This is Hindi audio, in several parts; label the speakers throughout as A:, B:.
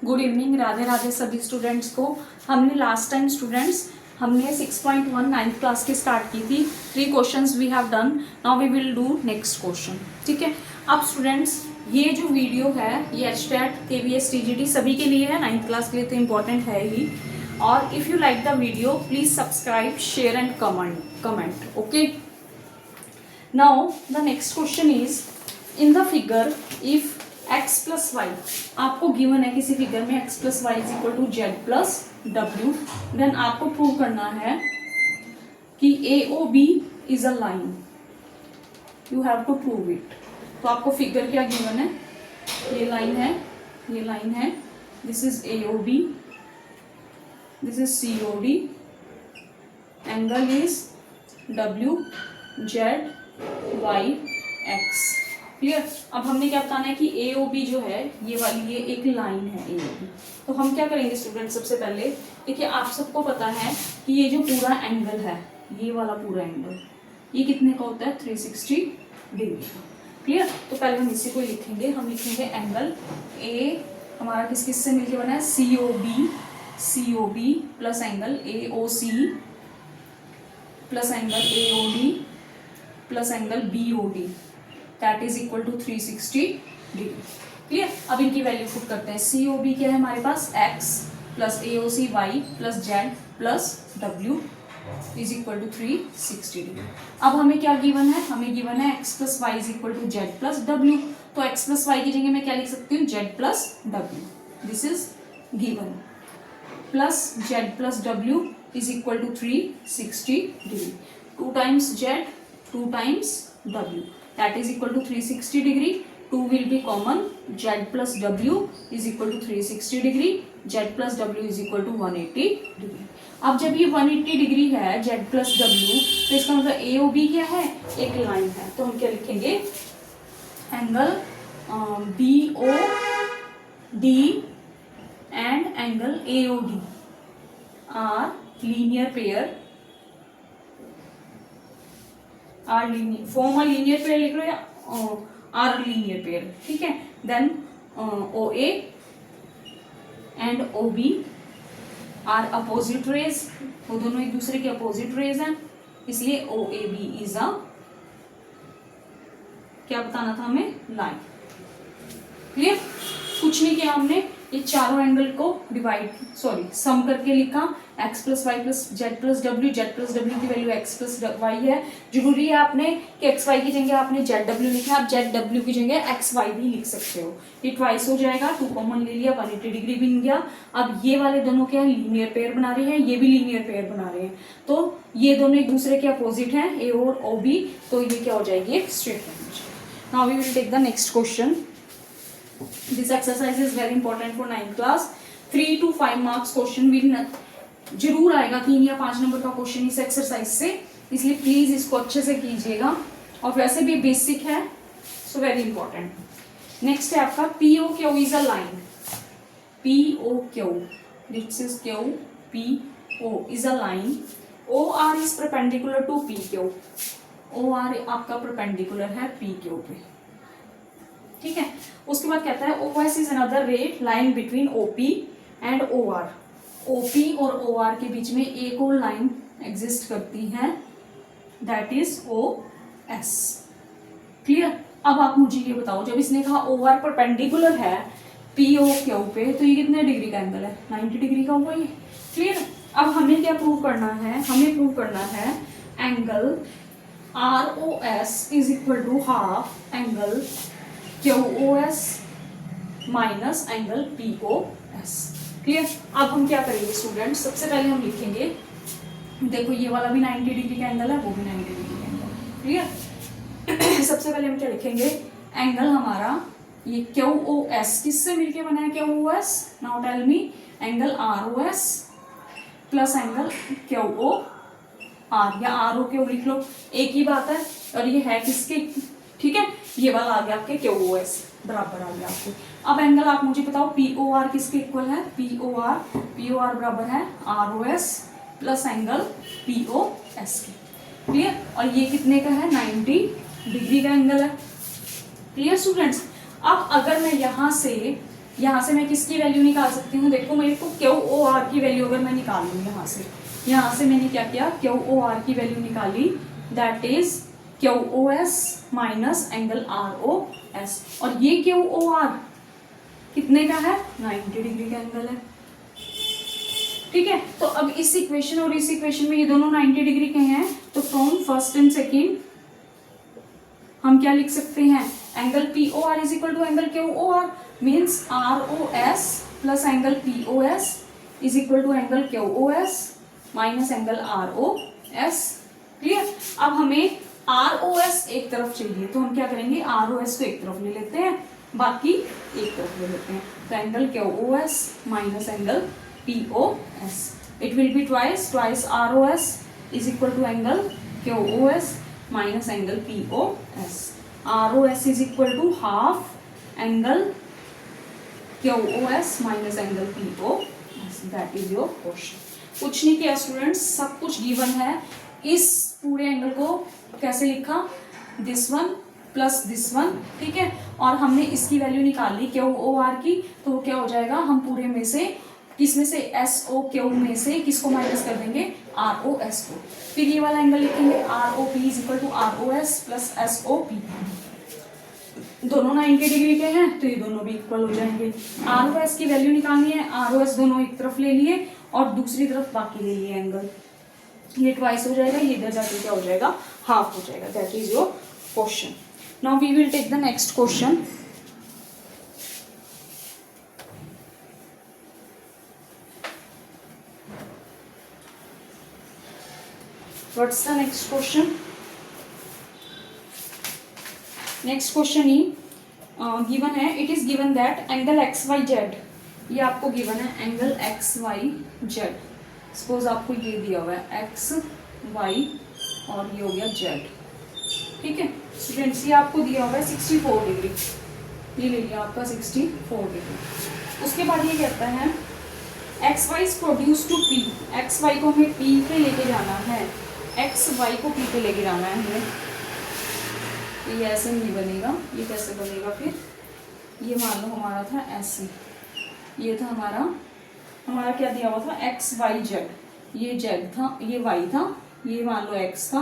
A: गुड इवनिंग, राधे राधे सभी स्टूडेंट्स को। हमने लास्ट टाइम स्टूडेंट्स हमने 6.1 9th क्लास की स्टार्ट की थी। 3 questions we have done. Now we will do next question. ठीक है, अब स्टूडेंट्स ये जो वीडियो है ये HTET KVS TGT सभी के लिए है, 9th क्लास के लिए तो इम्पोर्टेंट है ही। और if you like the video please subscribe, share and comment. Okay, now the next question is in the figure if x plus Y, आपको गिवन है किसी फिगर में x plus Y is equal to Z plus W, then आपको प्रूव करना है कि AOB is a line. You have to prove it. तो आपको फिगर क्या गिवन है, ये लाइन है, ये लाइन है, this is AOB, this is COD, angle is W Z Y X। Clear. अब हमने क्या बताना है कि AOB जो है ये वाली ये एक लाइन है AOB। तो हम क्या करेंगे स्टूडेंट, सबसे पहले देखिए आप सबको पता है कि ये जो पूरा एंगल है, ये वाला पूरा एंगल ये कितने का होता है, 360 डिग्री का। क्लियर। तो पहले हम इसी को लिखेंगे, हम लिखेंगे एंगल A हमारा किस किस से मिलकर बना है, COB plus angle AOC plus angle AOD plus angle BOD, that is equal to 360 degree. Clear. अब इनकी वैल्यू पुट करते हैं। COB क्या है हमारे पास, x plus AOC y plus Z plus W is equal to 360 degree. अब हमें क्या गिवन है, हमें गिवन है x plus Y is equal to Z plus W। तो x प्लस वाई की जगह मैं क्या लिख सकती हूँ, Z प्लस W, दिस is given, plus Z plus W is equal to 360 degree. 2 times Z 2 times W, that is equal to 360 degree. 2 will be common, Z plus W is equal to 360 degree, Z plus W is equal to 180 degree. अब जब ये 180 डिग्री है Z plus W, तो इसका मतलब AOB क्या है, एक लाइन है। तो हम क्या लिखेंगे, angle BOD and angle AOD are linear pair, are linear, form linear pair लिख लो या आर लीनियर पेयर। ठीक है, then OA and OB are opposite rays, वो दोनों एक दूसरे के अपोजिट रेज हैं, इसलिए OAB इज अ, क्या बताना था हमें, लाइन। क्लियर। कुछ नहीं किया हमने, ये चारों एंगल को सम करके लिखा, x plus Y plus Z plus W, Z plus W की वैल्यू x प्लस वाई है। जरूरी है आपने कि एक्स वाई की जगह आपने जेड डब्ल्यू लिखा है, आप जेड डब्ल्यू की जगह एक्स वाई भी लिख सकते हो। ये ट्वाइस हो जाएगा, 2 कॉमन ले लिया, 180 डिग्री बन गया। अब ये वाले दोनों क्या लीनियर पेयर बना रहे हैं, ये भी लीनियर पेयर बना रहे हैं, तो ये दोनों एक दूसरे के अपोजिट हैं, A और OB, तो ये क्या हो जाएगी, एक straight line. Now we will take the next question. This exercise is very important for 9th class. 3 to 5 marks question will जरूर आएगा, 3 या 5 नंबर का क्वेश्चन इस एक्सरसाइज से, इसलिए प्लीज इसको अच्छे से कीजिएगा। और वैसे भी बेसिक है, सो वेरी इंपॉर्टेंट। नेक्स्ट है आपका POQ is a line. POQ, this is QPO is a line. OR is perpendicular to PQ। OR आपका परपेंडिकुलर है PQ पे। ठीक है, उसके बाद कहता है OS इज अनदर रे line between OP and OR। OP और OR के बीच में एक और लाइन एग्जिस्ट करती है, दैट इज OS। क्लियर। अब आप मुझे ये बताओ, जब इसने कहा OR परपेंडिकुलर है POQ पे, तो ये कितने डिग्री का एंगल है, 90 डिग्री का हुआ ये। क्लियर। अब हमें क्या प्रूव करना है, हमें प्रूव करना है angle ROS is equal to half angle QOS minus angle POS। Clear. अब हम क्या करेंगे स्टूडेंट, सबसे पहले हम लिखेंगे, देखो ये वाला भी 90 डिग्री का एंगल है, वो भी 90 डिग्री का एंगल है। क्लियर। सबसे पहले हम क्या लिखेंगे, एंगल हमारा ये QOS किससे मिलके बना है, QOS, now tell me, angle ROS plus angle QOR, या ROQ लिख लो, एक ही बात है। और ये है किसके, ठीक है, ये वाला आ गया आपके QOS, बराबर आ गया आपको। अब एंगल आप मुझे बताओ POR किसके इक्वल है, POR बराबर है ROS प्लस एंगल POS के। क्लियर। और ये कितने का है, 90 डिग्री का एंगल है। Clear students. अब अगर मैं यहाँ से यहाँ से मैं किसकी वैल्यू निकाल सकती हूँ, देखो मेरे को क्यू ओ आर की वैल्यू अगर मैं निकाल लूँ यहाँ से मैंने क्या किया, क्यू ओ आर की वैल्यू निकाली, that is Q O S minus angle R O S. और ये क्यू ओ आर कितने का है, 90 डिग्री का एंगल है। ठीक है, तो अब इस इक्वेशन और इस इक्वेशन में ये दोनों 90 डिग्री के हैं, तो फ्रॉम फर्स्ट एंड सेकेंड हम क्या लिख सकते हैं, angle P O R is equal to angle Q O R, means R O S plus angle P O S is equal to angle Q O S minus angle R O S. Clear. अब हमें आर ओ एस एक तरफ चाहिए, तो हम क्या करेंगे, आर ओ एस को एक तरफ ले लेते हैं, बाकी एक तरफ ले लेते हैं, तो angle Q O S minus angle P O S, it will be twice R O S is equal to angle Q O S minus angle P O S. R O S is equal to half angle Q O S minus angle P O S. That is your question. कुछ नहीं किया स्टूडेंट्स, सब कुछ गिवन है। इस पूरे एंगल को कैसे लिखा, this one plus this one, ठीक है, और हमने इसकी वैल्यू निकाल ली क्यू ओ आर की, तो वो क्या हो जाएगा, हम पूरे में से किस में से, एस ओ क्यू में से किसको माइनस कर देंगे, आर ओ एस को। फिर ये वाला एंगल लिखेंगे R O P is equal to R O S plus S O P. दोनों 90 डिग्री के हैं तो ये दोनों भी इक्वल हो जाएंगे। आर ओ एस की वैल्यू निकालनी है, आर ओ एस दोनों एक तरफ ले लिए और दूसरी तरफ बाकी ले लिए एंगल, ये ट्वाइस हो जाएगा, ये इधर जाके क्या हो जाएगा, हाफ हो जाएगा। That is your question. Now we will take the next question. What's the next question? Next question ही गिवन है, it is given that angle X Y Z, ये आपको गिवन है angle X Y Z. Suppose आपको ये दिया हुआ है एक्स वाई और ये हो गया जेड, ठीक है स्टूडेंट्स, ये आपको दिया हुआ है 64 डिग्री, ये ले लिया आपका 64 डिग्री। उसके बाद ये कहता है X Y is produce to P, X Y को हमें पी पे लेके जाना है, एक्स वाई को पी पे लेके जाना है हमें, ये ऐसे नहीं बनेगा, ये कैसे बनेगा फिर, ये मान लो हमारा था ऐसे, ये था हमारा क्या दिया हुआ था एक्स वाई जेड, ये जेड था, ये वाई था, ये मान लो एक्स था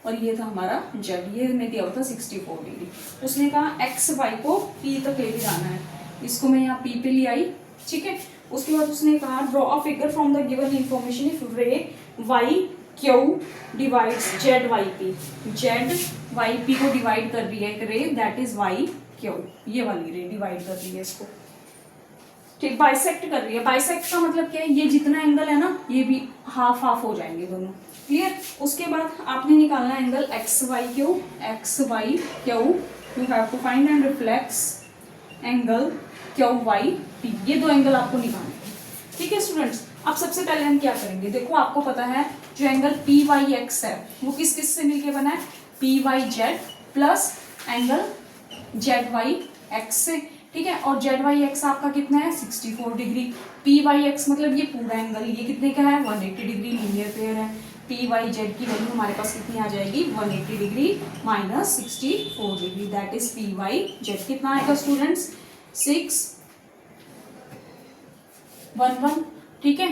A: और ये था हमारा जेड, ये हमें दिया हुआ था 64 डिग्री। उसने कहा एक्स वाई को पी तक लेके जाना है, इसको मैं यहाँ पी पे ले आई, ठीक है। उसके बाद उसने कहा draw a figure from the given information if ray Y Q divides Z Y P, Z Y P को डिवाइड कर रही है एक रे, दैट इज वाई क्यू, ये वाली रे डिवाइड कर रही है इसको, ठीक, बाइसेक्ट कर रही है। बाइसेक्ट का मतलब क्या है, ये जितना एंगल है ना ये भी हाफ हाफ हो जाएंगे दोनों, क्लियर। उसके बाद आपने निकालना है angle X Y Q, X Y Q, you have to find and reflex angle Q Y P, ये दो एंगल आपको निकालने हैं, ठीक है स्टूडेंट्स। अब सबसे पहले हम क्या करेंगे, देखो आपको पता है जो एंगल पी वाई एक्स है वो किस किस से मिलके बना है, P Y Z plus angle Z Y X से, ठीक है। और जेड वाई एक्स आपका कितना है 64 डिग्री, पी वाई एक्स मतलब ये पूरा एंगल, ये कितने का है 180 डिग्री, लीनियर पेयर है। पी वाई जेड की वैल्यू हमारे पास कितनी आ जाएगी 180 degree minus 64 degree, that is P Y Z. कितना आएगा स्टूडेंट्स 611, ठीक है,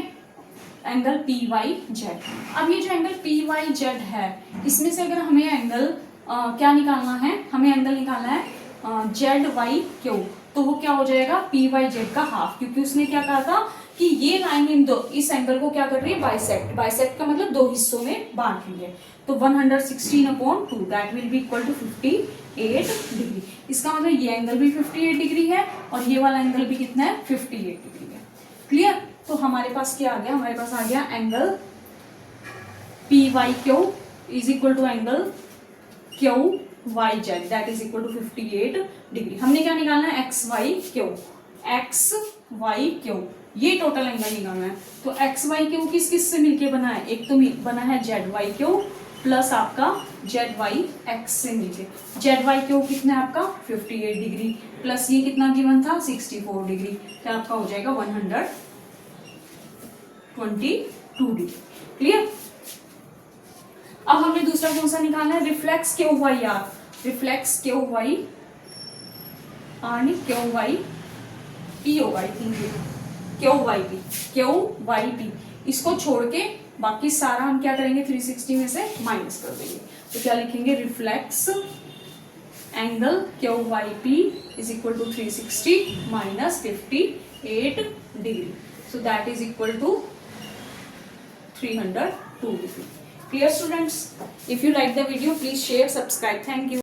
A: एंगल पी वाई जेड। अब ये जो एंगल पी वाई जेड है इसमें से अगर हमें एंगल क्या निकालना है, हमें एंगल निकालना है जेड वाई क्यू, तो वो क्या हो जाएगा पी वाई जेड का हाफ, क्योंकि उसने क्या कहा था कि ये लाइन इन दो इस एंगल को क्या कर रही है बाइसेक्ट, बाइसेक्ट का मतलब दो हिस्सों में बांट रही है, तो 116/2 that will be equal to 58 degree. इसका मतलब ये एंगल भी 58 डिग्री है और ये वाला एंगल भी कितना है 58 डिग्री है, क्लियर। तो हमारे पास क्या आ गया, हमारे पास आ गया angle P Y Q is equal to angle Q Y Z that is equal to 58 degree. हमने क्या निकालना है X Y Q, X Y Q, ये टोटल एंगल निकालना है। तो एक्स वाई क्यू किस किस से मिलके बना है, एक तो बना है जेड वाई क्यू प्लस आपका जेड वाई एक्स से मिलके, जेड वाई क्यू कितना है आपका 58 डिग्री प्लस ये कितना गिवन था 64 डिग्री, तो आपका हो जाएगा 122 डिग्री, क्लियर। अब हमने दूसरा कौन सा निकालना है, reflex Q Y R, reflex Q Y R नहीं क्यू वाई पी होगा I think, Q Y P, Q Y P, इसको छोड़ के बाकी सारा हम क्या करेंगे 360 में से माइनस कर देंगे। तो क्या लिखेंगे, reflex angle Q Y P is equal to 360 minus 58 degree, so that is equal to 302 degree. Clear students? If you like the video, please share, subscribe. Thank you.